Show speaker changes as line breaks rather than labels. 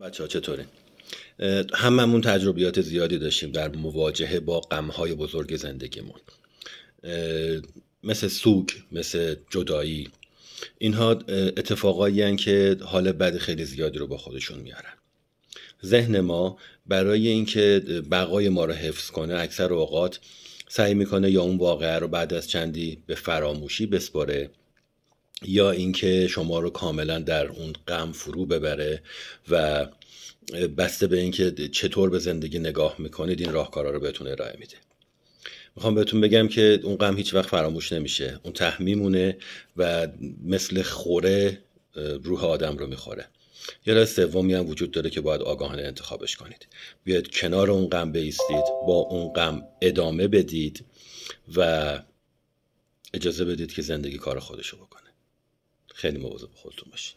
بچه‌ها چطورین؟ هممون تجربیات زیادی داشتیم در مواجهه با غم‌های بزرگ زندگیمون، مثل سوگ، مثل جدایی. اینها اتفاقایی هستند که حال بد خیلی زیادی رو با خودشون میارن. ذهن ما برای اینکه بقای ما رو حفظ کنه اکثر اوقات سعی میکنه یا اون واقعه رو بعد از چندی به فراموشی بسپاره، یا اینکه شما رو کاملا در اون غم فرو ببره و بسته به اینکه چطور به زندگی نگاه میکنید این راهکارا رو بهتون ارائه میده. میخوام بهتون بگم که اون غم هیچ وقت فراموش نمیشه، اون ته میمونه و مثل خوره روح آدم رو میخوره. یه راه سومی هم وجود داره که باید آگاهانه انتخابش کنید. بیاید کنار اون غم بایستید، با اون غم ادامه بدید و اجازه بدید که زندگی کار خودشو بکنه. خیلی مواظب خودتون باشید.